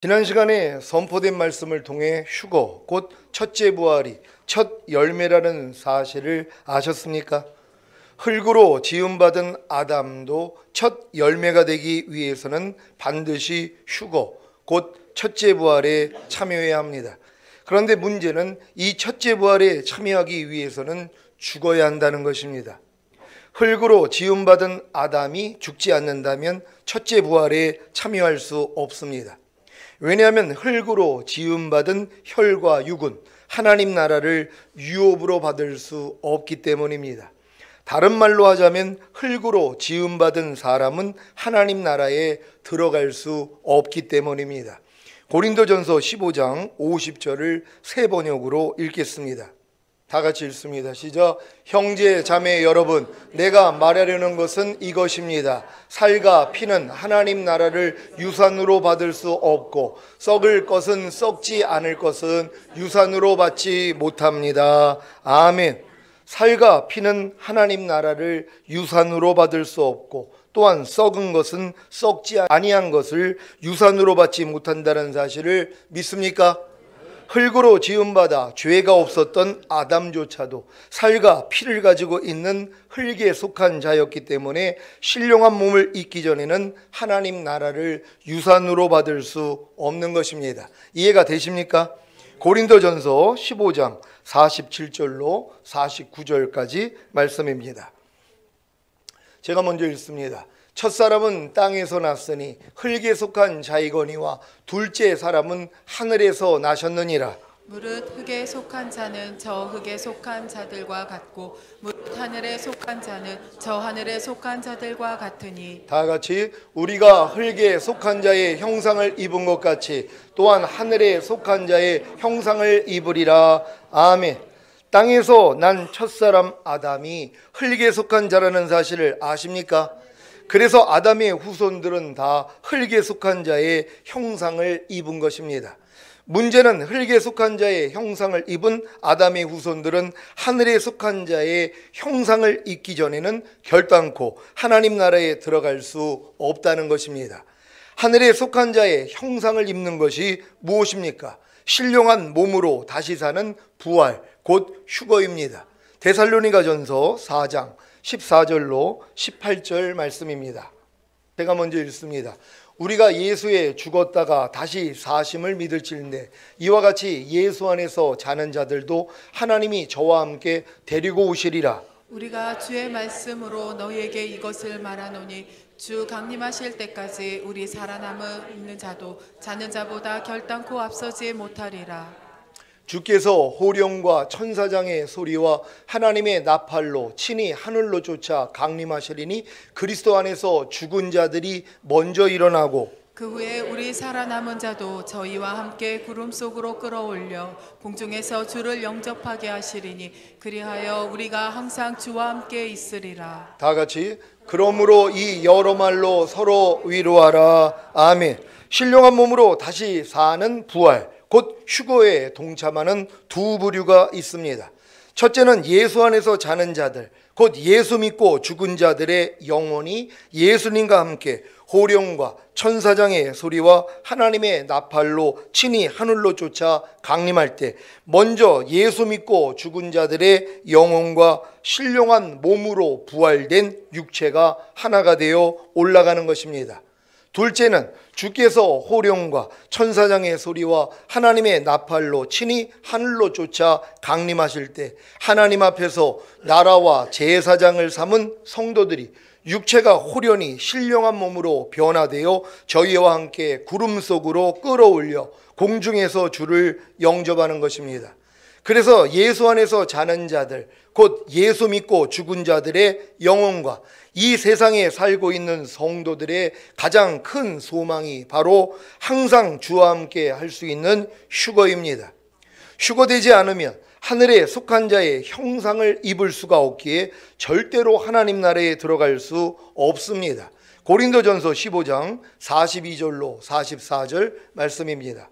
지난 시간에 선포된 말씀을 통해 휴거, 곧 첫째 부활이 첫 열매라는 사실을 아셨습니까? 흙으로 지음받은 아담도 첫 열매가 되기 위해서는 반드시 휴거, 곧 첫째 부활에 참여해야 합니다. 그런데 문제는 이 첫째 부활에 참여하기 위해서는 죽어야 한다는 것입니다. 흙으로 지음받은 아담이 죽지 않는다면 첫째 부활에 참여할 수 없습니다. 왜냐하면 흙으로 지음받은 혈과 육은 하나님 나라를 유업으로 받을 수 없기 때문입니다. 다른 말로 하자면 흙으로 지음받은 사람은 하나님 나라에 들어갈 수 없기 때문입니다. 고린도전서 15장 50절을 새 번역으로 읽겠습니다. 다 같이 읽습니다. 시작. 형제 자매 여러분, 내가 말하려는 것은 이것입니다. 살과 피는 하나님 나라를 유산으로 받을 수 없고 썩을 것은 썩지 않을 것은 유산으로 받지 못합니다. 아멘. 살과 피는 하나님 나라를 유산으로 받을 수 없고 또한 썩은 것은 썩지 아니한 것을 유산으로 받지 못한다는 사실을 믿습니까? 흙으로 지음받아 죄가 없었던 아담조차도 살과 피를 가지고 있는 흙에 속한 자였기 때문에 신령한 몸을 입기 전에는 하나님 나라를 유산으로 받을 수 없는 것입니다. 이해가 되십니까? 고린도전서 15장 47절로 49절까지 말씀입니다. 제가 먼저 읽습니다. 첫사람은 땅에서 났으니 흙에 속한 자이거니와 둘째 사람은 하늘에서 나셨느니라. 무릇 흙에 속한 자는 저 흙에 속한 자들과 같고 무릇 하늘에 속한 자는 저 하늘에 속한 자들과 같으니. 다 같이 우리가 흙에 속한 자의 형상을 입은 것 같이 또한 하늘에 속한 자의 형상을 입으리라. 아멘. 땅에서 난 첫사람 아담이 흙에 속한 자라는 사실을 아십니까? 그래서 아담의 후손들은 다 흙에 속한 자의 형상을 입은 것입니다. 문제는 흙에 속한 자의 형상을 입은 아담의 후손들은 하늘에 속한 자의 형상을 입기 전에는 결단코 하나님 나라에 들어갈 수 없다는 것입니다. 하늘에 속한 자의 형상을 입는 것이 무엇입니까? 신령한 몸으로 다시 사는 부활, 곧 휴거입니다. 데살로니가전서 4장 14절로 18절 말씀입니다. 제가 먼저 읽습니다. 우리가 예수에 죽었다가 다시 사심을 믿을지인데 이와 같이 예수 안에서 자는 자들도 하나님이 저와 함께 데리고 오시리라. 우리가 주의 말씀으로 너희에게 이것을 말하노니 주 강림하실 때까지 우리 살아남은 자도 자는 자보다 결단코 앞서지 못하리라. 주께서 호령과 천사장의 소리와 하나님의 나팔로 친히 하늘로 쫓아 강림하시리니 그리스도 안에서 죽은 자들이 먼저 일어나고 그 후에 우리 살아남은 자도 저희와 함께 구름 속으로 끌어올려 공중에서 주를 영접하게 하시리니 그리하여 우리가 항상 주와 함께 있으리라. 다 같이 그러므로 이 여러 말로 서로 위로하라. 아멘. 신령한 몸으로 다시 사는 부활, 곧 휴거에 동참하는 두 부류가 있습니다. 첫째는 예수 안에서 자는 자들, 곧 예수 믿고 죽은 자들의 영혼이 예수님과 함께 호령과 천사장의 소리와 하나님의 나팔로 친히 하늘로 쫓아 강림할 때 먼저 예수 믿고 죽은 자들의 영혼과 신령한 몸으로 부활된 육체가 하나가 되어 올라가는 것입니다. 둘째는 주께서 호령과 천사장의 소리와 하나님의 나팔로 친히 하늘로 쫓아 강림하실 때 하나님 앞에서 나라와 제사장을 삼은 성도들이 육체가 호련히 신령한 몸으로 변화되어 저희와 함께 구름 속으로 끌어올려 공중에서 주를 영접하는 것입니다. 그래서 예수 안에서 자는 자들, 곧 예수 믿고 죽은 자들의 영혼과 이 세상에 살고 있는 성도들의 가장 큰 소망이 바로 항상 주와 함께 할 수 있는 휴거입니다. 휴거되지 않으면 하늘에 속한 자의 형상을 입을 수가 없기에 절대로 하나님 나라에 들어갈 수 없습니다. 고린도전서 15장 42절로 44절 말씀입니다.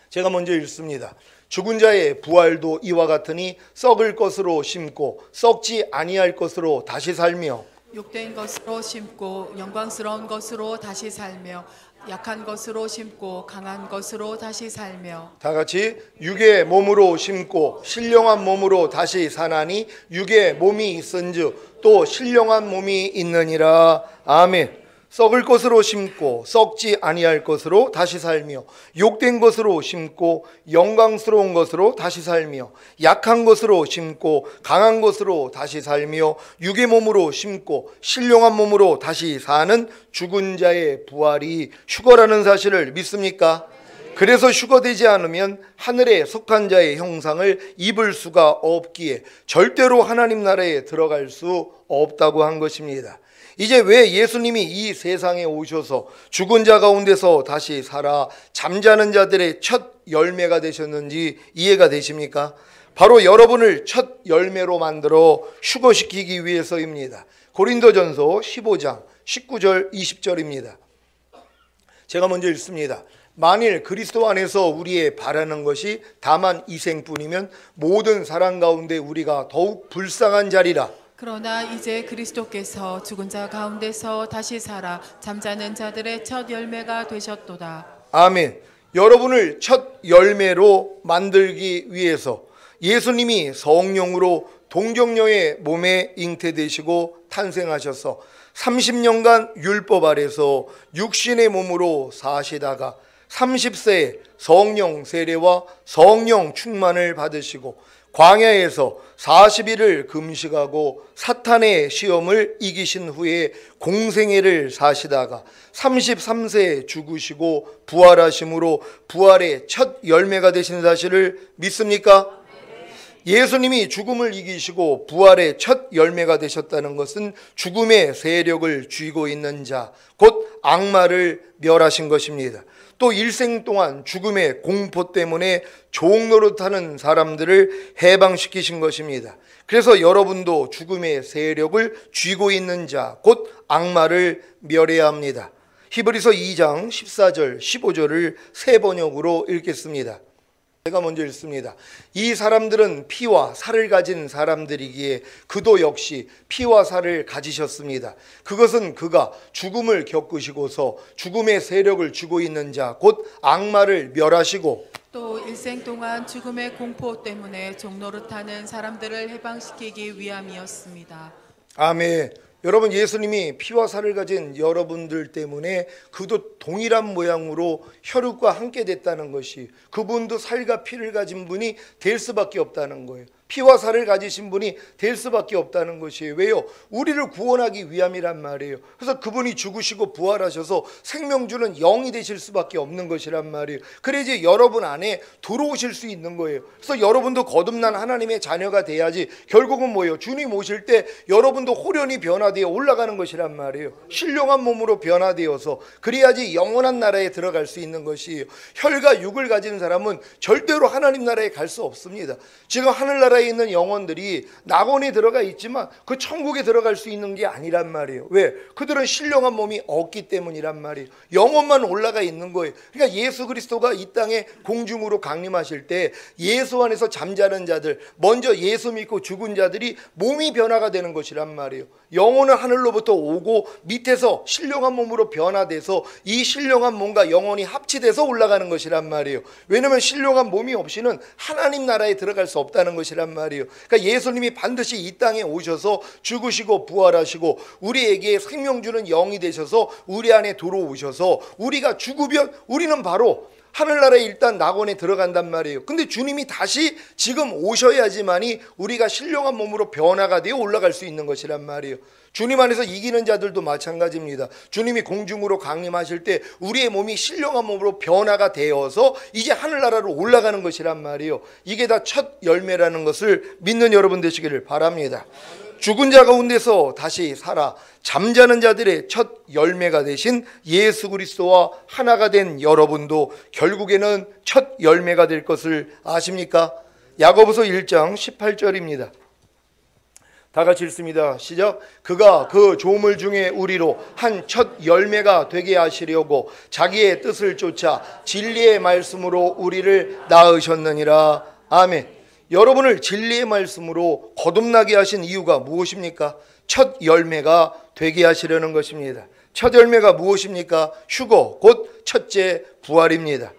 제가 먼저 읽습니다. 죽은 자의 부활도 이와 같으니 썩을 것으로 심고 썩지 아니할 것으로 다시 살며 욕된 것으로 심고 영광스러운 것으로 다시 살며 약한 것으로 심고 강한 것으로 다시 살며 다 같이 육의 몸으로 심고 신령한 몸으로 다시 사나니 육의 몸이 있은즉 또 신령한 몸이 있느니라. 아멘. 썩을 것으로 심고 썩지 아니할 것으로 다시 살며 욕된 것으로 심고 영광스러운 것으로 다시 살며 약한 것으로 심고 강한 것으로 다시 살며 육의 몸으로 심고 신령한 몸으로 다시 사는 죽은 자의 부활이 휴거라는 사실을 믿습니까? 그래서 휴거되지 않으면 하늘에 속한 자의 형상을 입을 수가 없기에 절대로 하나님 나라에 들어갈 수 없다고 한 것입니다. 이제 왜 예수님이 이 세상에 오셔서 죽은 자 가운데서 다시 살아 잠자는 자들의 첫 열매가 되셨는지 이해가 되십니까? 바로 여러분을 첫 열매로 만들어 휴거시키기 위해서입니다. 고린도전서 15장 19절 20절입니다. 제가 먼저 읽습니다. 만일 그리스도 안에서 우리의 바라는 것이 다만 이생뿐이면 모든 사람 가운데 우리가 더욱 불쌍한 자리라. 그러나 이제 그리스도께서 죽은 자 가운데서 다시 살아 잠자는 자들의 첫 열매가 되셨도다. 아멘. 여러분을 첫 열매로 만들기 위해서 예수님이 성령으로 동정녀의 몸에 잉태되시고 탄생하셔서 30년간 율법 아래서 육신의 몸으로 사시다가 30세에 성령 세례와 성령 충만을 받으시고 광야에서 40일을 금식하고 사탄의 시험을 이기신 후에 공생애를 사시다가 33세에 죽으시고 부활하심으로 부활의 첫 열매가 되신 사실을 믿습니까? 예수님이 죽음을 이기시고 부활의 첫 열매가 되셨다는 것은 죽음의 세력을 쥐고 있는 자, 곧 악마를 멸하신 것입니다. 또 일생 동안 죽음의 공포 때문에 종노릇하는 사람들을 해방시키신 것입니다. 그래서 여러분도 죽음의 세력을 쥐고 있는 자, 곧 악마를 멸해야 합니다. 히브리서 2장 14절 15절을 새 번역으로 읽겠습니다. 제가 먼저 읽습니다. 이 사람들은 피와 살을 가진 사람들이기에 그도 역시 피와 살을 가지셨습니다. 그것은 그가 죽음을 겪으시고서 죽음의 세력을 쥐고 있는 자, 곧 악마를 멸하시고 또 일생 동안 죽음의 공포 때문에 종노릇하는 사람들을 해방시키기 위함이었습니다. 아멘. 여러분, 예수님이 피와 살을 가진 여러분들 때문에 그도 동일한 모양으로 혈육과 함께 됐다는 것이, 그분도 살과 피를 가진 분이 될 수밖에 없다는 거예요. 피와 살을 가지신 분이 될 수밖에 없다는 것이에요. 왜요? 우리를 구원하기 위함이란 말이에요. 그래서 그분이 죽으시고 부활하셔서 생명 주는 영이 되실 수밖에 없는 것이란 말이에요. 그래야지 여러분 안에 들어오실 수 있는 거예요. 그래서 여러분도 거듭난 하나님의 자녀가 돼야지 결국은 뭐예요? 주님 오실 때 여러분도 호련히 변화되어 올라가는 것이란 말이에요. 신령한 몸으로 변화되어서 그래야지 영원한 나라에 들어갈 수 있는 것이에요. 혈과 육을 가진 사람은 절대로 하나님 나라에 갈 수 없습니다. 지금 하늘나라에 있는 영혼들이 낙원에 들어가 있지만 그 천국에 들어갈 수 있는 게 아니란 말이에요. 왜? 그들은 신령한 몸이 없기 때문이란 말이에요. 영혼만 올라가 있는 거예요. 그러니까 예수 그리스도가 이 땅에 공중으로 강림하실 때 예수 안에서 잠자는 자들, 먼저 예수 믿고 죽은 자들이 몸이 변화가 되는 것이란 말이에요. 영혼은 하늘로부터 오고 밑에서 신령한 몸으로 변화돼서 이 신령한 몸과 영혼이 합치돼서 올라가는 것이란 말이에요. 왜냐하면 신령한 몸이 없이는 하나님 나라에 들어갈 수 없다는 것이란 말이에요. 그러니까 예수님이 반드시 이 땅에 오셔서 죽으시고 부활하시고 우리에게 생명 주는 영이 되셔서 우리 안에 들어오셔서 우리가 죽으면 우리는 바로 하늘나라에 일단 낙원에 들어간단 말이에요. 근데 주님이 다시 지금 오셔야지만이 우리가 신령한 몸으로 변화가 되어 올라갈 수 있는 것이란 말이에요. 주님 안에서 이기는 자들도 마찬가지입니다. 주님이 공중으로 강림하실 때 우리의 몸이 신령한 몸으로 변화가 되어서 이제 하늘나라로 올라가는 것이란 말이에요. 이게 다 첫 열매라는 것을 믿는 여러분 되시기를 바랍니다. 죽은 자 가운데서 다시 살아 잠자는 자들의 첫 열매가 되신 예수 그리스도와 하나가 된 여러분도 결국에는 첫 열매가 될 것을 아십니까? 야고보서 1장 18절입니다. 다 같이 읽습니다. 시작. 그가 그 조물 중에 우리로 한 첫 열매가 되게 하시려고 자기의 뜻을 쫓아 진리의 말씀으로 우리를 낳으셨느니라. 아멘. 여러분을 진리의 말씀으로 거듭나게 하신 이유가 무엇입니까? 첫 열매가 되게 하시려는 것입니다. 첫 열매가 무엇입니까? 휴거, 곧 첫째 부활입니다.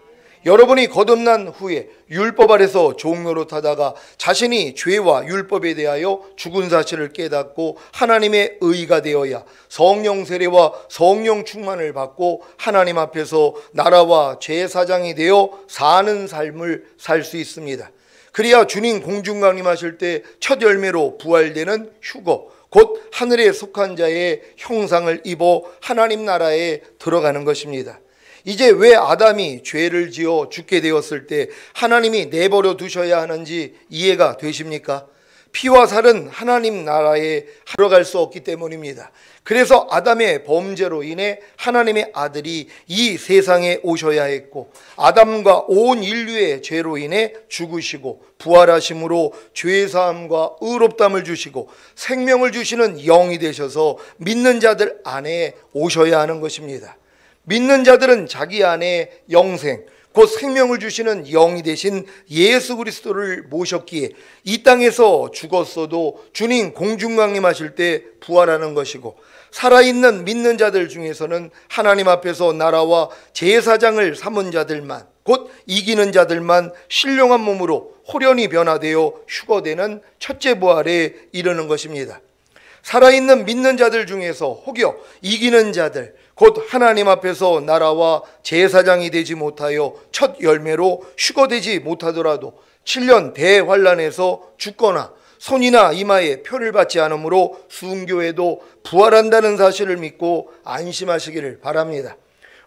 여러분이 거듭난 후에 율법 아래서 종노릇 하다가 자신이 죄와 율법에 대하여 죽은 사실을 깨닫고 하나님의 의가 되어야 성령 세례와 성령 충만을 받고 하나님 앞에서 나라와 제사장이 되어 사는 삶을 살 수 있습니다. 그래야 주님 공중 강림하실 때 첫 열매로 부활되는 휴거, 곧 하늘에 속한 자의 형상을 입어 하나님 나라에 들어가는 것입니다. 이제 왜 아담이 죄를 지어 죽게 되었을 때 하나님이 내버려 두셔야 하는지 이해가 되십니까? 피와 살은 하나님 나라에 들어갈 수 없기 때문입니다. 그래서 아담의 범죄로 인해 하나님의 아들이 이 세상에 오셔야 했고, 아담과 온 인류의 죄로 인해 죽으시고 부활하심으로 죄사함과 의롭담을 주시고 생명을 주시는 영이 되셔서 믿는 자들 안에 오셔야 하는 것입니다. 믿는 자들은 자기 안에 영생, 곧 생명을 주시는 영이 되신 예수 그리스도를 모셨기에 이 땅에서 죽었어도 주님 공중 강림하실 때 부활하는 것이고, 살아있는 믿는 자들 중에서는 하나님 앞에서 나라와 제사장을 삼은 자들만, 곧 이기는 자들만 신령한 몸으로 호련히 변화되어 휴거되는 첫째 부활에 이르는 것입니다. 살아있는 믿는 자들 중에서 혹여 이기는 자들, 곧 하나님 앞에서 나라와 제사장이 되지 못하여 첫 열매로 휴거되지 못하더라도 7년 대환란에서 죽거나 손이나 이마에 표를 받지 않으므로 순교에도 부활한다는 사실을 믿고 안심하시기를 바랍니다.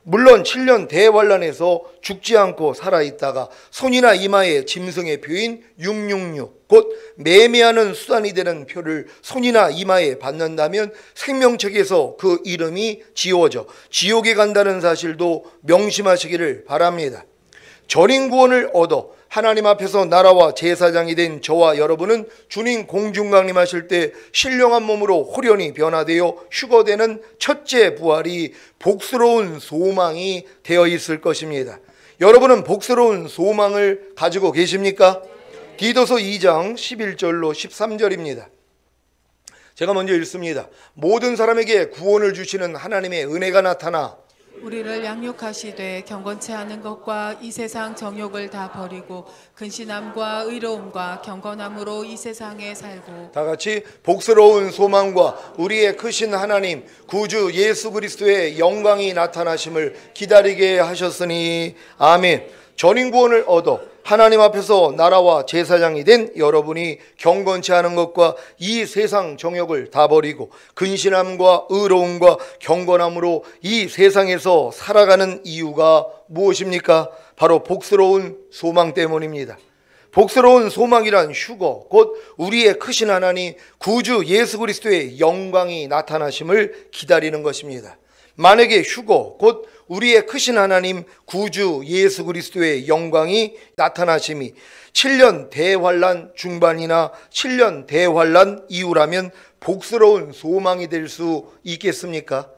물론 7년 대환란에서 죽지 않고 살아있다가 손이나 이마에 짐승의 표인 666, 곧 매매하는 수단이 되는 표를 손이나 이마에 받는다면 생명책에서 그 이름이 지워져 지옥에 간다는 사실도 명심하시기를 바랍니다. 전인 구원을 얻어 하나님 앞에서 나라와 제사장이 된 저와 여러분은 주님 공중 강림하실 때 신령한 몸으로 호련히 변화되어 휴거되는 첫째 부활이 복스러운 소망이 되어 있을 것입니다. 여러분은 복스러운 소망을 가지고 계십니까? 디도서 2장 11절로 13절입니다. 제가 먼저 읽습니다. 모든 사람에게 구원을 주시는 하나님의 은혜가 나타나 우리를 양육하시되 경건치 않은 것과 이 세상 정욕을 다 버리고 근신함과 의로움과 경건함으로 이 세상에 살고, 다 같이 복스러운 소망과 우리의 크신 하나님 구주 예수 그리스도의 영광이 나타나심을 기다리게 하셨으니 아멘. 전인 구원을 얻어 하나님 앞에서 나라와 제사장이 된 여러분이 경건치 않은 것과 이 세상 정욕을 다 버리고 근신함과 의로움과 경건함으로 이 세상에서 살아가는 이유가 무엇입니까? 바로 복스러운 소망 때문입니다. 복스러운 소망이란 휴거, 곧 우리의 크신 하나님 구주 예수 그리스도의 영광이 나타나심을 기다리는 것입니다. 만약에 휴거, 곧 우리의 크신 하나님 구주 예수 그리스도의 영광이 나타나심이 7년 대환란 중반이나 7년 대환란 이후라면 복스러운 소망이 될 수 있겠습니까?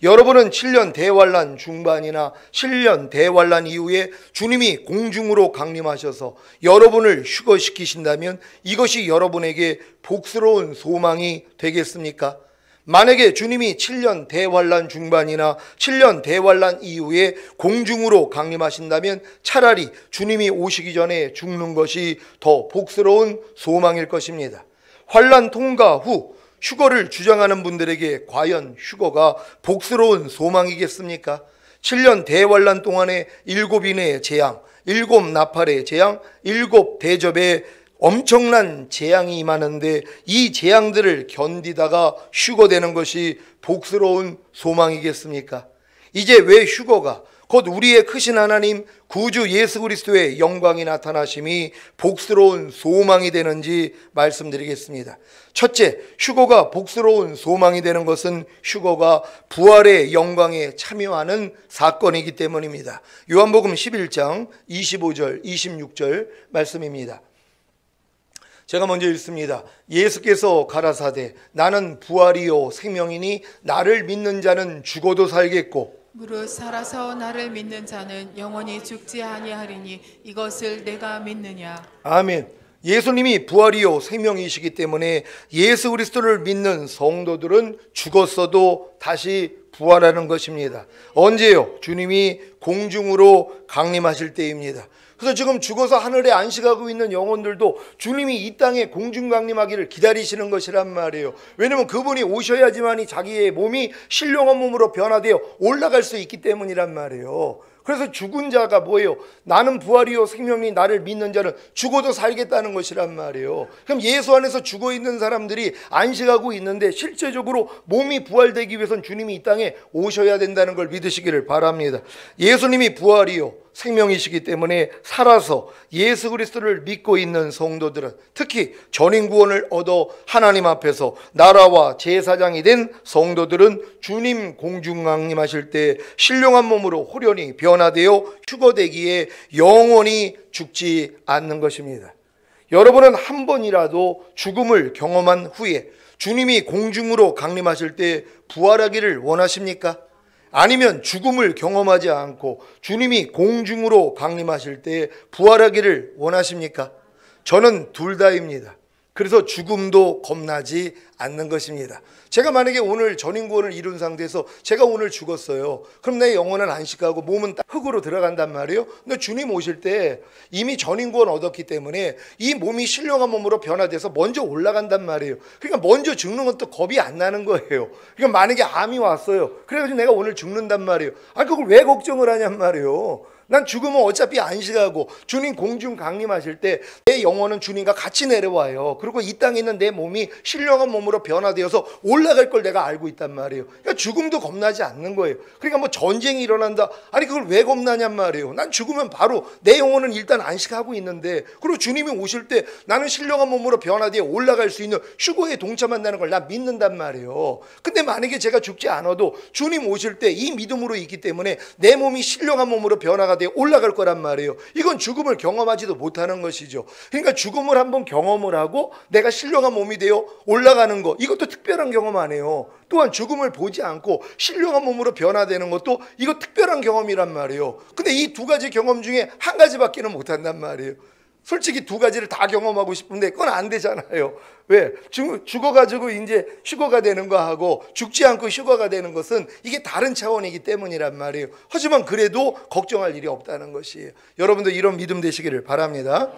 여러분은 7년 대환란 중반이나 7년 대환란 이후에 주님이 공중으로 강림하셔서 여러분을 휴거시키신다면 이것이 여러분에게 복스러운 소망이 되겠습니까? 만약에 주님이 7년 대환란 중반이나 7년 대환란 이후에 공중으로 강림하신다면 차라리 주님이 오시기 전에 죽는 것이 더 복스러운 소망일 것입니다. 환란 통과 후 휴거를 주장하는 분들에게 과연 휴거가 복스러운 소망이겠습니까? 7년 대환란 동안에 7인의 재앙, 7 나팔의 재앙, 7 대접의 엄청난 재앙이 임하는데 이 재앙들을 견디다가 휴거되는 것이 복스러운 소망이겠습니까? 이제 왜 휴거가 곧 우리의 크신 하나님 구주 예수 그리스도의 영광이 나타나심이 복스러운 소망이 되는지 말씀드리겠습니다. 첫째, 휴거가 복스러운 소망이 되는 것은 휴거가 부활의 영광에 참여하는 사건이기 때문입니다. 요한복음 11장 25절 26절 말씀입니다. 제가 먼저 읽습니다. 예수께서 가라사대 나는 부활이요 생명이니 나를 믿는 자는 죽어도 살겠고 무릇 살아서 나를 믿는 자는 영원히 죽지 아니하리니 이것을 내가 믿느냐. 아멘. 예수님이 부활이요 생명이시기 때문에 예수 그리스도를 믿는 성도들은 죽었어도 다시 부활하는 것입니다. 언제요? 주님이 공중으로 강림하실 때입니다. 그래서 지금 죽어서 하늘에 안식하고 있는 영혼들도 주님이 이 땅에 공중 강림하기를 기다리시는 것이란 말이에요. 왜냐하면 그분이 오셔야지만이 자기의 몸이 신령한 몸으로 변화되어 올라갈 수 있기 때문이란 말이에요. 그래서 죽은 자가 뭐예요? 나는 부활이요 생명이 나를 믿는 자는 죽어도 살겠다는 것이란 말이에요. 그럼 예수 안에서 죽어 있는 사람들이 안식하고 있는데 실제적으로 몸이 부활되기 위해서는 주님이 이 땅에 오셔야 된다는 걸 믿으시기를 바랍니다. 예수님이 부활이요 생명이시기 때문에 살아서 예수 그리스도를 믿고 있는 성도들은, 특히 전인 구원을 얻어 하나님 앞에서 나라와 제사장이 된 성도들은 주님 공중 강림하실 때 신령한 몸으로 호련히 변화되어 휴거되기에 영원히 죽지 않는 것입니다. 여러분은 한 번이라도 죽음을 경험한 후에 주님이 공중으로 강림하실 때 부활하기를 원하십니까? 아니면 죽음을 경험하지 않고 주님이 공중으로 강림하실 때 부활하기를 원하십니까? 저는 둘 다입니다. 그래서 죽음도 겁나지 않는 것입니다. 제가 만약에 오늘 전인구원을 이룬 상태에서 제가 오늘 죽었어요. 그럼 내 영혼은 안식하고 몸은 흙으로 들어간단 말이에요. 근데 주님 오실 때 이미 전인구원 얻었기 때문에 이 몸이 신령한 몸으로 변화돼서 먼저 올라간단 말이에요. 그러니까 먼저 죽는 것도 겁이 안 나는 거예요. 그러니까 만약에 암이 왔어요. 그래가지고 내가 오늘 죽는단 말이에요. 아, 그걸 왜 걱정을 하냔 말이에요. 난 죽으면 어차피 안식하고 주님 공중 강림하실 때 내 영혼은 주님과 같이 내려와요. 그리고 이 땅에 있는 내 몸이 신령한 몸으로 변화되어서 올라갈 걸 내가 알고 있단 말이에요. 그러니까 죽음도 겁나지 않는 거예요. 그러니까 뭐 전쟁이 일어난다, 아니 그걸 왜 겁나냔 말이에요. 난 죽으면 바로 내 영혼은 일단 안식하고 있는데, 그리고 주님이 오실 때 나는 신령한 몸으로 변화되어 올라갈 수 있는 휴거에 동참한다는 걸 난 믿는단 말이에요. 근데 만약에 제가 죽지 않아도 주님 오실 때 이 믿음으로 있기 때문에 내 몸이 신령한 몸으로 변화가 되어 올라갈 거란 말이에요. 이건 죽음을 경험하지도 못하는 것이죠. 그러니까 죽음을 한번 경험을 하고 내가 신령한 몸이 되어 올라가는 거, 이것도 특별한 경험 아니에요. 또한 죽음을 보지 않고 신령한 몸으로 변화되는 것도 이거 특별한 경험이란 말이에요. 근데 이 두 가지 경험 중에 한 가지밖에는 못한단 말이에요. 솔직히 두 가지를 다 경험하고 싶은데 그건 안 되잖아요. 왜? 죽어가지고 이제 휴거가 되는 거하고 죽지 않고 휴거가 되는 것은 이게 다른 차원이기 때문이란 말이에요. 하지만 그래도 걱정할 일이 없다는 것이에요. 여러분도 이런 믿음 되시기를 바랍니다.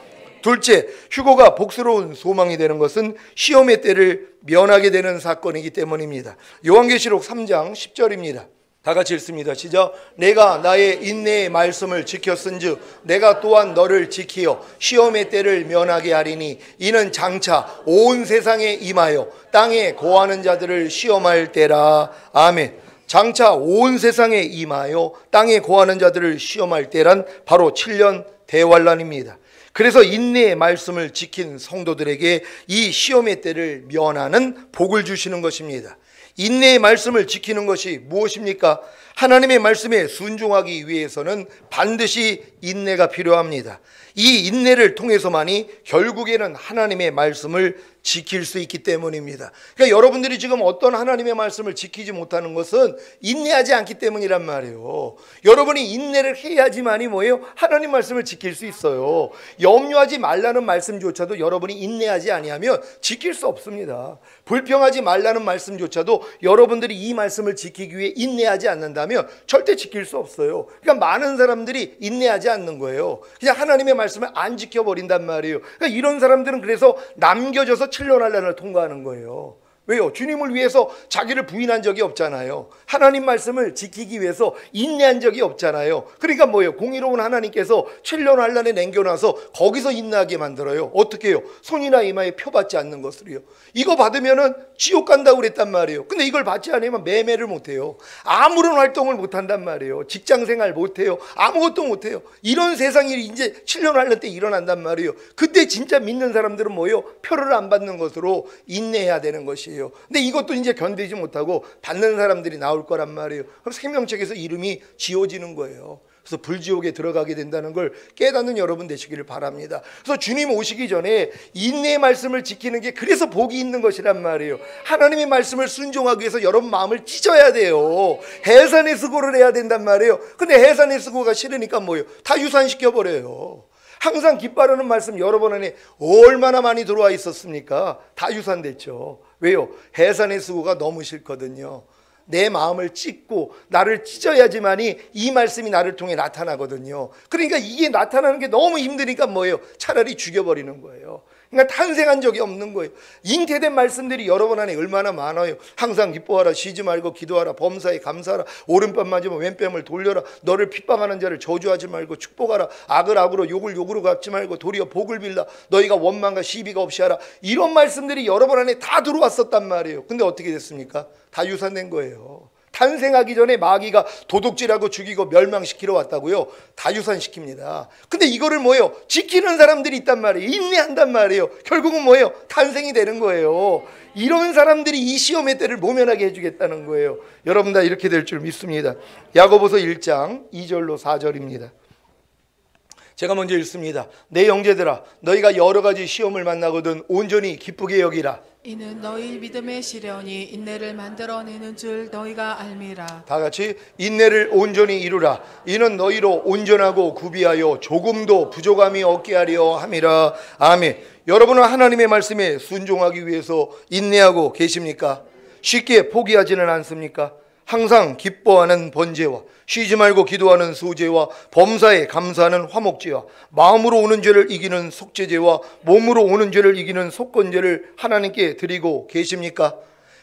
둘째, 휴거가 복스러운 소망이 되는 것은 시험의 때를 면하게 되는 사건이기 때문입니다. 요한계시록 3장 10절입니다. 다 같이 읽습니다. 시작. 내가 나의 인내의 말씀을 지켰은즉 내가 또한 너를 지키어 시험의 때를 면하게 하리니 이는 장차 온 세상에 임하여 땅에 거하는 자들을 시험할 때라. 아멘. 장차 온 세상에 임하여 땅에 거하는 자들을 시험할 때란 바로 7년 대환란입니다. 그래서 인내의 말씀을 지킨 성도들에게 이 시험의 때를 면하는 복을 주시는 것입니다. 인내의 말씀을 지키는 것이 무엇입니까? 하나님의 말씀에 순종하기 위해서는 반드시 인내가 필요합니다. 이 인내를 통해서만이 결국에는 하나님의 말씀을 지킬 수 있기 때문입니다. 그러니까 여러분들이 지금 어떤 하나님의 말씀을 지키지 못하는 것은 인내하지 않기 때문이란 말이에요. 여러분이 인내를 해야지만이 뭐예요? 하나님 말씀을 지킬 수 있어요. 염려하지 말라는 말씀조차도 여러분이 인내하지 아니하면 지킬 수 없습니다. 불평하지 말라는 말씀조차도 여러분들이 이 말씀을 지키기 위해 인내하지 않는다면 절대 지킬 수 없어요. 그러니까 많은 사람들이 인내하지 않는 거예요. 그냥 하나님의 말씀을 안 지켜버린단 말이에요. 그러니까 이런 사람들은 그래서 남겨져서 7년 환란을 통과하는 거예요. 왜요? 주님을 위해서 자기를 부인한 적이 없잖아요. 하나님 말씀을 지키기 위해서 인내한 적이 없잖아요. 그러니까 뭐예요? 공의로운 하나님께서 7년 환란에 남겨놔서 거기서 인내하게 만들어요. 어떻게 해요? 손이나 이마에 표 받지 않는 것을요. 이거 받으면은 지옥 간다고 그랬단 말이에요. 근데 이걸 받지 않으면 매매를 못해요. 아무런 활동을 못한단 말이에요. 직장생활 못해요. 아무것도 못해요. 이런 세상이 이제 7년 환란 때 일어난단 말이에요. 그때 진짜 믿는 사람들은 뭐예요? 표를 안 받는 것으로 인내해야 되는 것이에요. 근데 이것도 이제 견디지 못하고 받는 사람들이 나올 거란 말이에요. 그럼 생명책에서 이름이 지워지는 거예요. 그래서 불지옥에 들어가게 된다는 걸 깨닫는 여러분 되시기를 바랍니다. 그래서 주님 오시기 전에 인내의 말씀을 지키는 게 그래서 복이 있는 것이란 말이에요. 하나님의 말씀을 순종하기 위해서 여러분 마음을 찢어야 돼요. 해산의 수고를 해야 된단 말이에요. 근데 해산의 수고가 싫으니까 뭐예요? 다 유산시켜버려요. 항상 기뻐하는 말씀 여러분 안에 얼마나 많이 들어와 있었습니까? 다 유산됐죠. 왜요? 해산의 수고가 너무 싫거든요. 내 마음을 찢고 나를 찢어야지만이 이 말씀이 나를 통해 나타나거든요. 그러니까 이게 나타나는 게 너무 힘드니까 뭐예요? 차라리 죽여버리는 거예요. 그러니까 탄생한 적이 없는 거예요. 잉태된 말씀들이 여러분 안에 얼마나 많아요. 항상 기뻐하라, 쉬지 말고 기도하라, 범사에 감사하라, 오른뺨 맞으면 왼뺨을 돌려라, 너를 핍박하는 자를 저주하지 말고 축복하라, 악을 악으로 욕을 욕으로 갚지 말고 도리어 복을 빌라, 너희가 원망과 시비가 없이 하라. 이런 말씀들이 여러분 안에 다 들어왔었단 말이에요. 근데 어떻게 됐습니까? 다 유산된 거예요. 탄생하기 전에 마귀가 도둑질하고 죽이고 멸망시키러 왔다고요? 다 유산시킵니다. 근데 이거를 뭐예요? 지키는 사람들이 있단 말이에요. 인내한단 말이에요. 결국은 뭐예요? 탄생이 되는 거예요. 이런 사람들이 이 시험의 때를 모면하게 해주겠다는 거예요. 여러분 다 이렇게 될 줄 믿습니다. 야고보서 1장 2절로 4절입니다. 제가 먼저 읽습니다. 내 형제들아, 너희가 여러 가지 시험을 만나거든 온전히 기쁘게 여기라. 이는 너희 믿음의 시련이 인내를 만들어내는 줄 너희가 알미라. 다 같이 인내를 온전히 이루라. 이는 너희로 온전하고 구비하여 조금도 부족함이 없게 하려 함이라. 아멘. 여러분은 하나님의 말씀에 순종하기 위해서 인내하고 계십니까? 쉽게 포기하지는 않습니까? 항상 기뻐하는 번제와 쉬지 말고 기도하는 수제와 범사에 감사하는 화목제와 마음으로 오는 죄를 이기는 속죄제와 몸으로 오는 죄를 이기는 속건제를 하나님께 드리고 계십니까?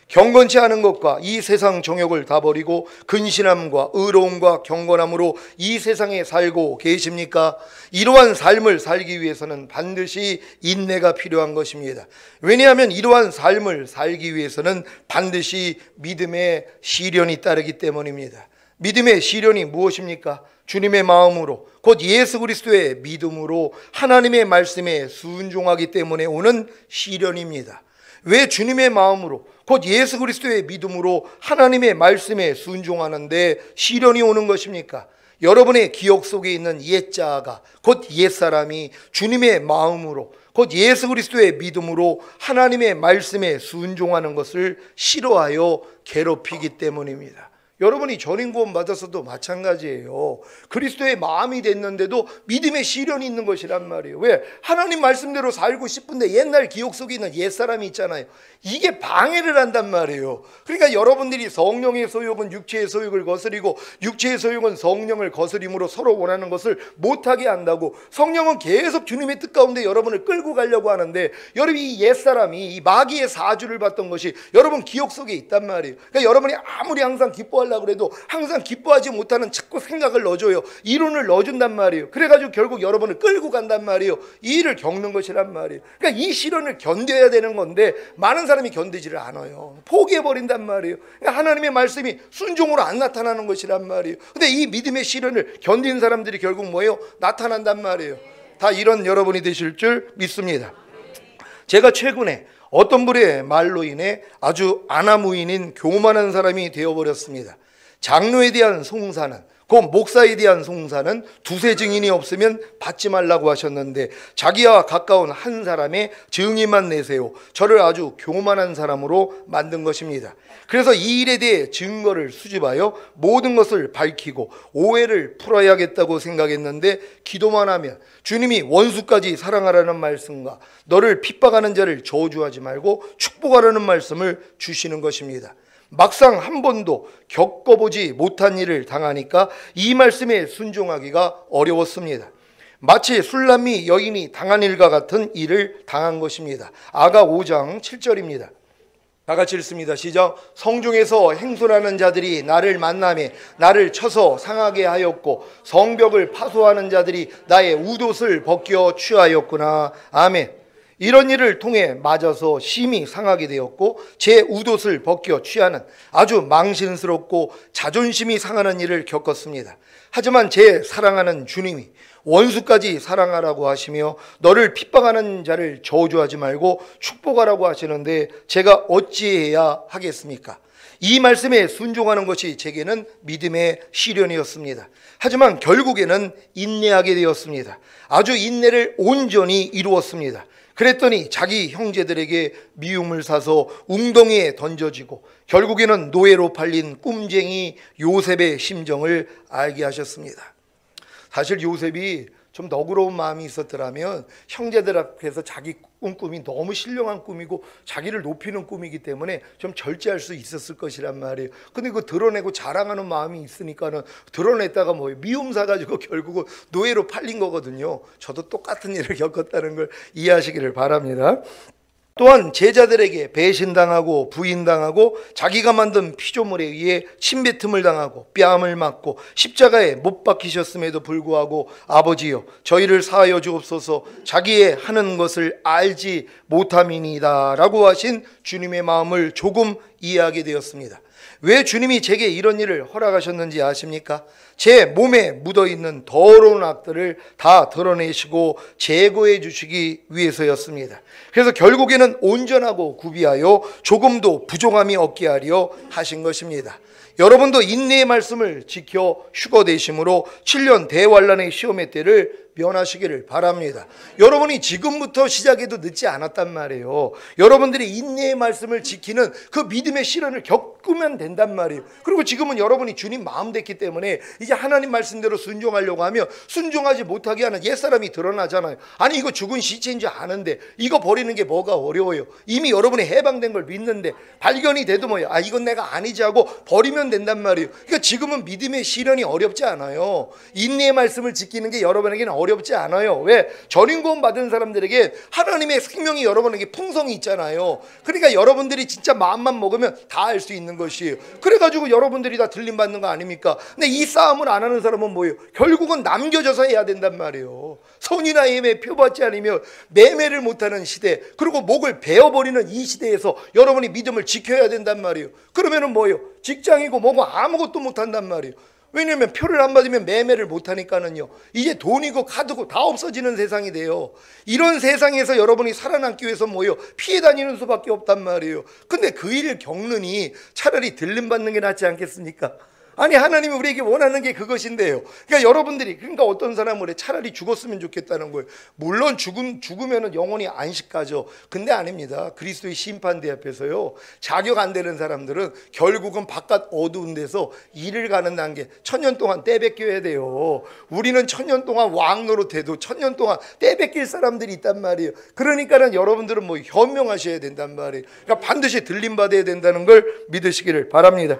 경건치 않은 것과 이 세상 정욕을 다 버리고 근신함과 의로움과 경건함으로 이 세상에 살고 계십니까? 이러한 삶을 살기 위해서는 반드시 인내가 필요한 것입니다. 왜냐하면 이러한 삶을 살기 위해서는 반드시 믿음의 시련이 따르기 때문입니다. 믿음의 시련이 무엇입니까? 주님의 마음으로 곧 예수 그리스도의 믿음으로 하나님의 말씀에 순종하기 때문에 오는 시련입니다. 왜 주님의 마음으로 곧 예수 그리스도의 믿음으로 하나님의 말씀에 순종하는데 시련이 오는 것입니까? 여러분의 기억 속에 있는 옛자아가 곧 옛사람이 주님의 마음으로 곧 예수 그리스도의 믿음으로 하나님의 말씀에 순종하는 것을 싫어하여 괴롭히기 때문입니다. 여러분이 전인 구원 받았어도 마찬가지예요. 그리스도의 마음이 됐는데도 믿음의 시련이 있는 것이란 말이에요. 왜? 하나님 말씀대로 살고 싶은데 옛날 기억 속에 있는 옛사람이 있잖아요. 이게 방해를 한단 말이에요. 그러니까 여러분들이 성령의 소욕은 육체의 소욕을 거스리고 육체의 소욕은 성령을 거스림으로 서로 원하는 것을 못하게 한다고. 성령은 계속 주님의 뜻 가운데 여러분을 끌고 가려고 하는데 여러분 이 옛사람이 이 마귀의 사주를 받던 것이 여러분 기억 속에 있단 말이에요. 그러니까 여러분이 아무리 항상 기뻐하려고 그래도 항상 기뻐하지 못하는 자꾸 생각을 넣어줘요. 이론을 넣어준단 말이에요. 그래가지고 결국 여러분을 끌고 간단 말이에요. 이 일을 겪는 것이란 말이에요. 그러니까 이 시련을 견뎌야 되는 건데 많은 사람이 견디지를 않아요. 포기해버린단 말이에요. 그러니까 하나님의 말씀이 순종으로 안 나타나는 것이란 말이에요. 근데 이 믿음의 시련을 견딘 사람들이 결국 뭐예요? 나타난단 말이에요. 다 이런 여러분이 되실 줄 믿습니다. 제가 최근에 어떤 분의 말로 인해 아주 아나무인인 교만한 사람이 되어버렸습니다. 장로에 대한 송사는 그 목사에 대한 송사는 두세 증인이 없으면 받지 말라고 하셨는데 자기와 가까운 한 사람의 증인만 내세요. 저를 아주 교만한 사람으로 만든 것입니다. 그래서 이 일에 대해 증거를 수집하여 모든 것을 밝히고 오해를 풀어야겠다고 생각했는데 기도만 하면 주님이 원수까지 사랑하라는 말씀과 너를 핍박하는 자를 저주하지 말고 축복하라는 말씀을 주시는 것입니다. 막상 한 번도 겪어보지 못한 일을 당하니까 이 말씀에 순종하기가 어려웠습니다. 마치 술람미 여인이 당한 일과 같은 일을 당한 것입니다. 아가 5장 7절입니다. 다 같이 읽습니다. 시작. 성중에서 행손하는 자들이 나를 만나매 나를 쳐서 상하게 하였고 성벽을 파소하는 자들이 나의 웃옷을 벗겨 취하였구나. 아멘. 이런 일을 통해 맞아서 심히 상하게 되었고 제 웃옷을 벗겨 취하는 아주 망신스럽고 자존심이 상하는 일을 겪었습니다. 하지만 제 사랑하는 주님이 원수까지 사랑하라고 하시며 너를 핍박하는 자를 저주하지 말고 축복하라고 하시는데 제가 어찌해야 하겠습니까? 이 말씀에 순종하는 것이 제게는 믿음의 시련이었습니다. 하지만 결국에는 인내하게 되었습니다. 아주 인내를 온전히 이루었습니다. 그랬더니 자기 형제들에게 미움을 사서 웅덩이에 던져지고 결국에는 노예로 팔린 꿈쟁이 요셉의 심정을 알게 하셨습니다. 사실 요셉이 좀 너그러운 마음이 있었더라면 형제들 앞에서 자기 꿈이 너무 신령한 꿈이고 자기를 높이는 꿈이기 때문에 좀 절제할 수 있었을 것이란 말이에요. 근데 그 드러내고 자랑하는 마음이 있으니까는 드러냈다가 뭐예요? 미움 사가지고 결국은 노예로 팔린 거거든요. 저도 똑같은 일을 겪었다는 걸 이해하시기를 바랍니다. 또한 제자들에게 배신당하고 부인당하고 자기가 만든 피조물에 의해 침뱉음을 당하고 뺨을 맞고 십자가에 못 박히셨음에도 불구하고 아버지여 저희를 사하여 주옵소서 자기의 하는 것을 알지 못함이니이다 라고 하신 주님의 마음을 조금 이해하게 되었습니다. 왜 주님이 제게 이런 일을 허락하셨는지 아십니까? 제 몸에 묻어있는 더러운 악들을 다 드러내시고 제거해 주시기 위해서였습니다. 그래서 결국에는 온전하고 구비하여 조금도 부족함이 없게 하려 하신 것입니다. 여러분도 인내의 말씀을 지켜 휴거되심으로 7년 대환란의 시험의 때를 면하시기를 바랍니다. 여러분이 지금부터 시작해도 늦지 않았단 말이에요. 여러분들이 인내의 말씀을 지키는 그 믿음의 시련을 겪으면 된단 말이에요. 그리고 지금은 여러분이 주님 마음 됐기 때문에 이제 하나님 말씀대로 순종하려고 하면 순종하지 못하게 하는 옛사람이 드러나잖아요. 아니 이거 죽은 시체인 줄 아는데 이거 버리는 게 뭐가 어려워요. 이미 여러분이 해방된 걸 믿는데 발견이 돼도 뭐예요. 아 이건 내가 아니지 하고 버리면 된단 말이에요. 그러니까 지금은 믿음의 시련이 어렵지 않아요. 인내의 말씀을 지키는 게 여러분에게는 어렵지 않아요. 왜? 전인구원 받은 사람들에게 하나님의 생명이 여러분에게 풍성이 있잖아요. 그러니까 여러분들이 진짜 마음만 먹으면 다 알 수 있는 것이에요. 그래가지고 여러분들이 다 들림 받는 거 아닙니까? 근데 이 싸움을 안 하는 사람은 뭐예요? 결국은 남겨져서 해야 된단 말이에요. 선이나 예매 표받지 않으면 매매를 못하는 시대, 그리고 목을 베어버리는 이 시대에서 여러분이 믿음을 지켜야 된단 말이에요. 그러면은 뭐예요? 직장이고 뭐고 아무것도 못한단 말이에요. 왜냐하면 표를 안 받으면 매매를 못하니까는요. 이제 돈이고 카드고 다 없어지는 세상이 돼요. 이런 세상에서 여러분이 살아남기 위해서 뭐예요? 피해 다니는 수밖에 없단 말이에요. 근데 그 일을 겪느니 차라리 들림받는 게 낫지 않겠습니까? 아니 하나님이 우리에게 원하는 게 그것인데요. 그러니까 여러분들이 그러니까 어떤 사람은 그래 차라리 죽었으면 좋겠다는 거예요. 물론 죽으면은 영혼이 안식하죠. 근데 아닙니다. 그리스도의 심판대 앞에서요 자격 안 되는 사람들은 결국은 바깥 어두운 데서 일을 가는 단계 1000년 동안 떼뺏겨야 돼요. 우리는 1000년 동안 왕 노릇해도 1000년 동안 떼뺏길 사람들이 있단 말이에요. 그러니까는 여러분들은 뭐 현명하셔야 된단 말이에요. 그러니까 반드시 들림받아야 된다는 걸 믿으시기를 바랍니다.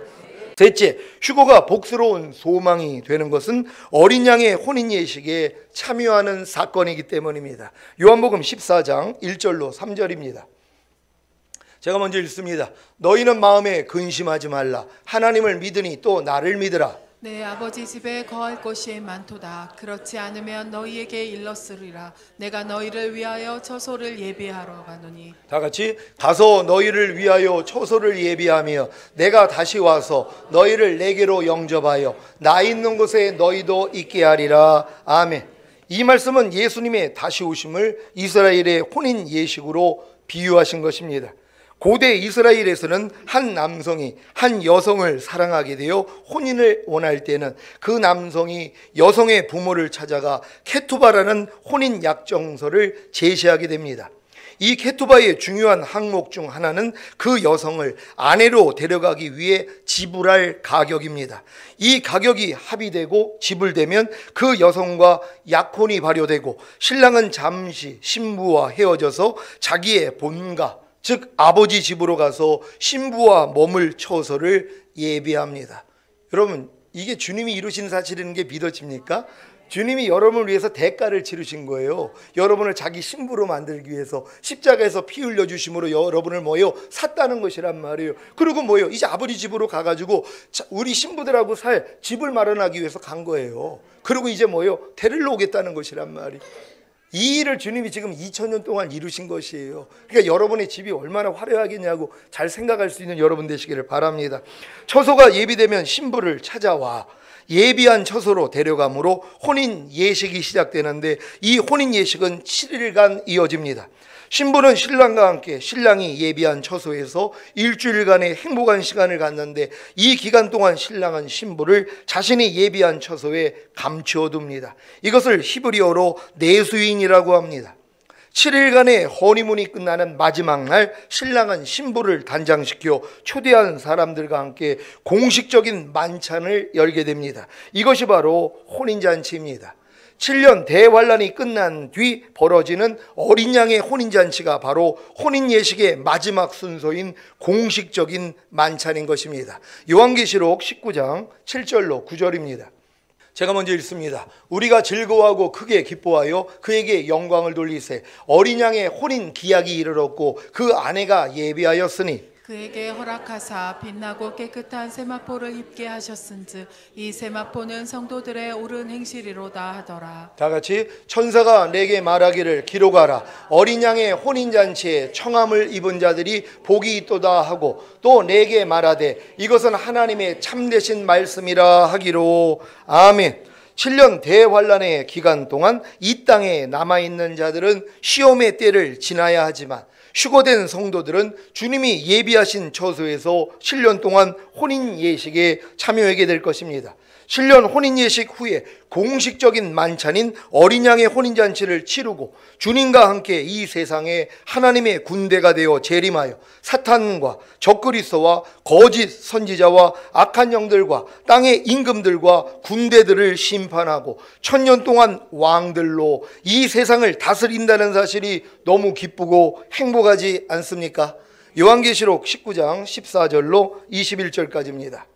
셋째, 휴거가 복스러운 소망이 되는 것은 어린 양의 혼인 예식에 참여하는 사건이기 때문입니다. 요한복음 14장 1절로 3절입니다. 제가 먼저 읽습니다. 너희는 마음에 근심하지 말라. 하나님을 믿으니 또 나를 믿으라. 내 아버지 집에 거할 곳이 많도다. 그렇지 않으면 너희에게 일렀으리라. 내가 너희를 위하여 처소를 예비하러 가노니. 다 같이 가서 너희를 위하여 처소를 예비하며 내가 다시 와서 너희를 내게로 영접하여 나 있는 곳에 너희도 있게 하리라. 아멘. 이 말씀은 예수님의 다시 오심을 이스라엘의 혼인 예식으로 비유하신 것입니다. 고대 이스라엘에서는 한 남성이 한 여성을 사랑하게 되어 혼인을 원할 때는 그 남성이 여성의 부모를 찾아가 케투바라는 혼인 약정서를 제시하게 됩니다. 이 케투바의 중요한 항목 중 하나는 그 여성을 아내로 데려가기 위해 지불할 가격입니다. 이 가격이 합의되고 지불되면 그 여성과 약혼이 발효되고 신랑은 잠시 신부와 헤어져서 자기의 본가 즉 아버지 집으로 가서 신부와 머물 처소를 예비합니다. 여러분 이게 주님이 이루신 사실인 게 믿어집니까? 주님이 여러분을 위해서 대가를 치르신 거예요. 여러분을 자기 신부로 만들기 위해서 십자가에서 피 흘려 주심으로 여러분을 뭐예요? 샀다는 것이란 말이에요. 그리고 뭐예요? 이제 아버지 집으로 가가지고 우리 신부들하고 살 집을 마련하기 위해서 간 거예요. 그리고 이제 뭐예요? 데리러 오겠다는 것이란 말이에요. 이 일을 주님이 지금 2000년 동안 이루신 것이에요. 그러니까 여러분의 집이 얼마나 화려하겠냐고 잘 생각할 수 있는 여러분 되시기를 바랍니다. 처소가 예비되면 신부를 찾아와 예비한 처소로 데려가므로 혼인 예식이 시작되는데 이 혼인 예식은 7일간 이어집니다. 신부는 신랑과 함께 신랑이 예비한 처소에서 일주일간의 행복한 시간을 갖는데 이 기간 동안 신랑은 신부를 자신이 예비한 처소에 감추어둡니다. 이것을 히브리어로 내수인이라고 합니다. 7일간의 허니문이 끝나는 마지막 날 신랑은 신부를 단장시켜 초대한 사람들과 함께 공식적인 만찬을 열게 됩니다. 이것이 바로 혼인잔치입니다. 7년 대환란이 끝난 뒤 벌어지는 어린 양의 혼인잔치가 바로 혼인예식의 마지막 순서인 공식적인 만찬인 것입니다. 요한계시록 19장 7절로 9절입니다. 제가 먼저 읽습니다. 우리가 즐거워하고 크게 기뻐하여 그에게 영광을 돌리세. 어린 양의 혼인 기약이 이르렀고 그 아내가 예비하였으니 그에게 허락하사 빛나고 깨끗한 세마포를 입게 하셨은즉 이 세마포는 성도들의 옳은 행실이로다 하더라. 다 같이 천사가 내게 말하기를 기록하라. 어린 양의 혼인잔치에 청함을 입은 자들이 복이 있도다 하고 또 내게 말하되 이것은 하나님의 참되신 말씀이라 하기로. 아멘. 7년 대환란의 기간 동안 이 땅에 남아있는 자들은 시험의 때를 지나야 하지만 휴거된 성도들은 주님이 예비하신 처소에서 7년 동안 혼인 예식에 참여하게 될 것입니다. 7년 혼인 예식 후에 공식적인 만찬인 어린 양의 혼인잔치를 치르고 주님과 함께 이 세상에 하나님의 군대가 되어 재림하여 사탄과 적그리스도와 거짓 선지자와 악한 영들과 땅의 임금들과 군대들을 심판하고 1000년 동안 왕들로 이 세상을 다스린다는 사실이 너무 기쁘고 행복하지 않습니까? 요한계시록 19장 14절로 21절까지입니다.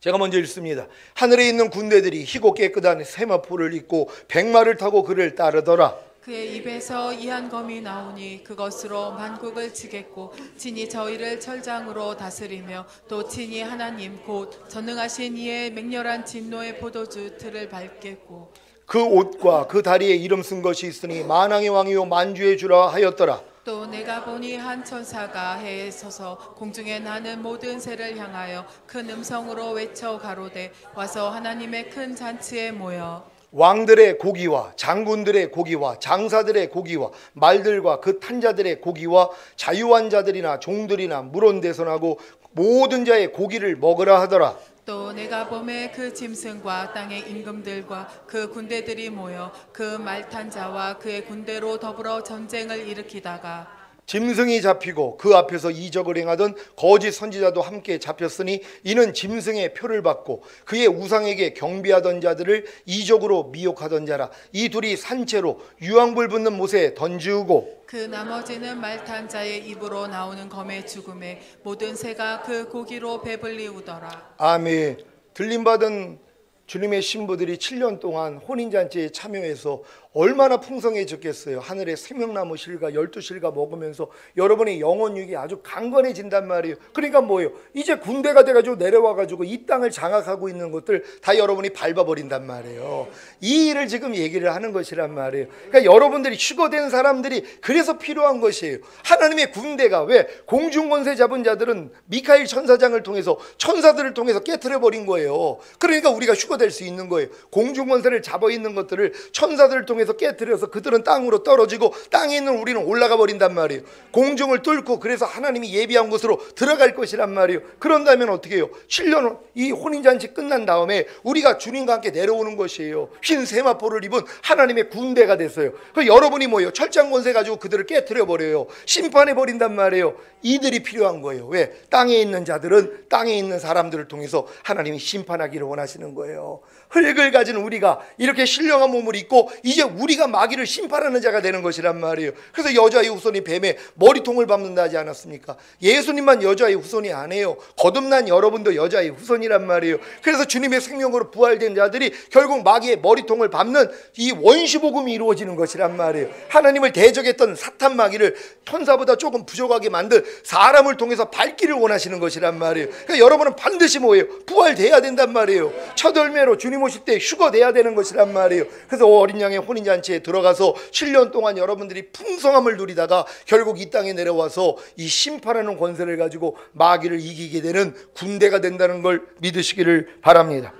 제가 먼저 읽습니다. 하늘에 있는 군대들이 희고 깨끗한 세마포를 입고 백마를 타고 그를 따르더라. 그의 입에서 이한 검이 나오니 그것으로 만국을 치겠고 친히 저희를 철장으로 다스리며 또 친히 하나님 곧 전능하신 이의 맹렬한 진노의 포도주 틀을 밟겠고 그 옷과 그 다리에 이름 쓴 것이 있으니 만왕의 왕이요 만주의 주라 하였더라. 또 내가 보니 한 천사가 해에 서서 공중에 나는 모든 새를 향하여 큰 음성으로 외쳐 가로되 와서 하나님의 큰 잔치에 모여 왕들의 고기와 장군들의 고기와 장사들의 고기와 말들과 그 탄자들의 고기와 자유한 자들이나 종들이나 물온대선하고 모든 자의 고기를 먹으라 하더라. 또 내가 봄에 그 짐승과 땅의 임금들과 그 군대들이 모여 그 말탄 자와 그의 군대로 더불어 전쟁을 일으키다가 짐승이 잡히고 그 앞에서 이적을 행하던 거짓 선지자도 함께 잡혔으니 이는 짐승의 표를 받고 그의 우상에게 경배하던 자들을 이적으로 미혹하던 자라. 이 둘이 산채로 유황불 붙는 못에 던지우고 그 나머지는 말탄 자의 입으로 나오는 검의 죽음에 모든 새가 그 고기로 배불리우더라. 아멘. 들림받은 주님의 신부들이 7년 동안 혼인잔치에 참여해서 얼마나 풍성해졌겠어요. 하늘에 생명나무 실과 12실과 먹으면서 여러분의 영혼육이 아주 강건해진단 말이에요. 그러니까 뭐예요? 이제 군대가 돼가지고 내려와가지고 이 땅을 장악하고 있는 것들 다 여러분이 밟아버린단 말이에요. 이 일을 지금 얘기를 하는 것이란 말이에요. 그러니까 여러분들이 휴거된 사람들이 그래서 필요한 것이에요. 하나님의 군대가 왜 공중권세 잡은 자들은 미카엘 천사장을 통해서 천사들을 통해서 깨트려버린 거예요. 그러니까 우리가 휴거될 수 있는 거예요. 공중권세를 잡아있는 것들을 천사들을 통해서 깨트려서 그들은 땅으로 떨어지고 땅에 있는 우리는 올라가 버린단 말이에요. 공중을 뚫고 그래서 하나님이 예비한 곳으로 들어갈 것이란 말이에요. 그런다면 어떻게 해요? 7년 이 혼인잔치 끝난 다음에 우리가 주님과 함께 내려오는 것이에요. 흰 세마포를 입은 하나님의 군대가 됐어요. 그 여러분이 뭐예요? 철장권세 가지고 그들을 깨트려 버려요. 심판해 버린단 말이에요. 이들이 필요한 거예요. 왜? 땅에 있는 자들은 땅에 있는 사람들을 통해서 하나님이 심판하기를 원하시는 거예요. 흙을 가진 우리가 이렇게 신령한 몸을 입고 이제 우리가 마귀를 심판하는 자가 되는 것이란 말이에요. 그래서 여자의 후손이 뱀의 머리통을 밟는다 하지 않았습니까? 예수님만 여자의 후손이 아니에요. 거듭난 여러분도 여자의 후손이란 말이에요. 그래서 주님의 생명으로 부활된 자들이 결국 마귀의 머리통을 밟는 이 원시복음이 이루어지는 것이란 말이에요. 하나님을 대적했던 사탄 마귀를 천사보다 조금 부족하게 만든 사람을 통해서 밟기를 원하시는 것이란 말이에요. 그러니까 여러분은 반드시 뭐예요? 부활돼야 된단 말이에요. 첫 열매로 주님 오실 때 휴거돼야 되는 것이란 말이에요. 그래서 어린 양의 혼인잔치에 들어가서 7년 동안 여러분들이 풍성함을 누리다가 결국 이 땅에 내려와서 이 심판하는 권세를 가지고 마귀를 이기게 되는 군대가 된다는 걸 믿으시기를 바랍니다.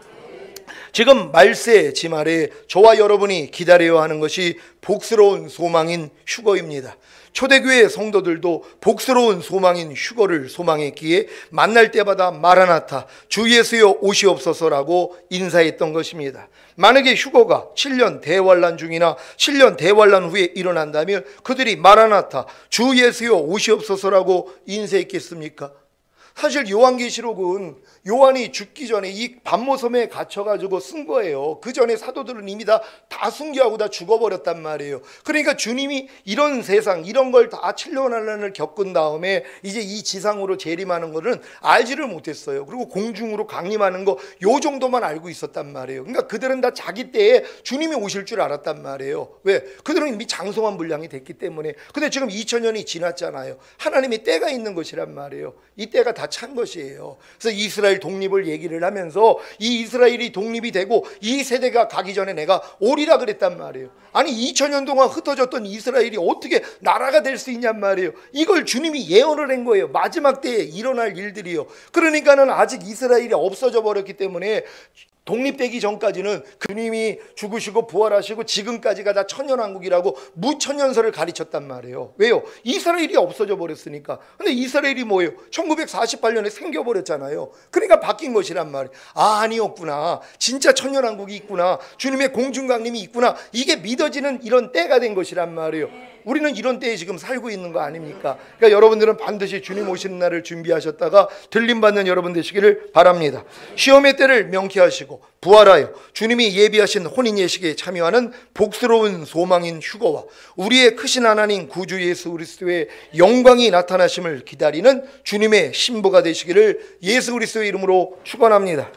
지금 말세 지말에 저와 여러분이 기다려야 하는 것이 복스러운 소망인 휴거입니다. 초대교회 성도들도 복스러운 소망인 휴거를 소망했기에 만날 때마다 마라나타 주 예수여 오시옵소서라고 인사했던 것입니다. 만약에 휴거가 7년 대환란 중이나 7년 대환란 후에 일어난다면 그들이 마라나타 주 예수여 오시옵소서라고 인사했겠습니까? 사실 요한계시록은 요한이 죽기 전에 이 반모섬에 갇혀가지고 쓴 거예요. 그 전에 사도들은 이미 다 순교하고 다 죽어버렸단 말이에요. 그러니까 주님이 이런 세상, 이런 걸 다 7년 환난을 겪은 다음에 이제 이 지상으로 재림하는 거는 알지를 못했어요. 그리고 공중으로 강림하는 거 요 정도만 알고 있었단 말이에요. 그러니까 그들은 다 자기 때에 주님이 오실 줄 알았단 말이에요. 왜? 그들은 이미 장성한 분량이 됐기 때문에. 근데 지금 2000년이 지났잖아요. 하나님의 때가 있는 것이란 말이에요. 이 때가 다 찬 것이에요. 그래서 이스라엘 독립을 얘기를 하면서 이 이스라엘이 독립이 되고 이 세대가 가기 전에 내가 오리라 그랬단 말이에요. 아니 2000년 동안 흩어졌던 이스라엘이 어떻게 나라가 될 수 있냔 말이에요. 이걸 주님이 예언을 한 거예요. 마지막 때에 일어날 일들이요. 그러니까는 아직 이스라엘이 없어져 버렸기 때문에 독립되기 전까지는 주님이 죽으시고 부활하시고 지금까지가 다 천년왕국이라고 무천년설을 가르쳤단 말이에요. 왜요? 이스라엘이 없어져 버렸으니까. 근데 이스라엘이 뭐예요? 1948년에 생겨버렸잖아요. 그러니까 바뀐 것이란 말이에요. 아, 아니었구나. 진짜 천년왕국이 있구나. 주님의 공중강림이 있구나. 이게 믿어지는 이런 때가 된 것이란 말이에요. 우리는 이런 때에 지금 살고 있는 거 아닙니까? 그러니까 여러분들은 반드시 주님 오시는 날을 준비하셨다가 들림받는 여러분 되시기를 바랍니다. 시험의 때를 명쾌하시고 부활하여 주님이 예비하신 혼인 예식에 참여하는 복스러운 소망인 휴거와 우리의 크신 하나님 구주 예수 그리스도의 영광이 나타나심을 기다리는 주님의 신부가 되시기를 예수 그리스도의 이름으로 축원합니다.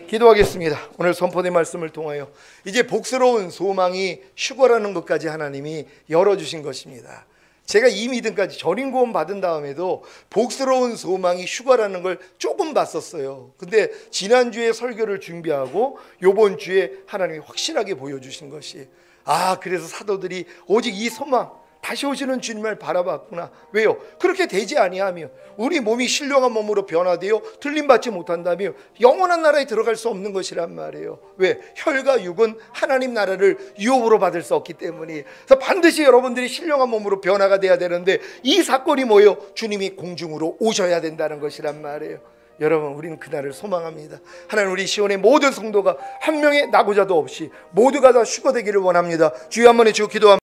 기도하겠습니다. 오늘 선포된 말씀을 통하여 이제 복스러운 소망이 휴거라는 것까지 하나님이 열어주신 것입니다. 제가 이 믿음까지 절인 구원 받은 다음에도 복스러운 소망이 휴거라는 걸 조금 봤었어요. 근데 지난주에 설교를 준비하고 요번 주에 하나님이 확실하게 보여주신 것이, 아, 그래서 사도들이 오직 이 소망, 다시 오시는 주님을 바라봤구나. 왜요? 그렇게 되지 아니하며 우리 몸이 신령한 몸으로 변화되어 틀림받지 못한다며 영원한 나라에 들어갈 수 없는 것이란 말이에요. 왜? 혈과 육은 하나님 나라를 유업으로 받을 수 없기 때문에. 그래서 반드시 여러분들이 신령한 몸으로 변화가 돼야 되는데 이 사건이 뭐예요? 주님이 공중으로 오셔야 된다는 것이란 말이에요. 여러분, 우리는 그날을 소망합니다. 하나님, 우리 시온의 모든 성도가 한 명의 낙오자도 없이 모두가 다 휴거되기를 원합니다. 주여 한 번에 주여 기도합니다.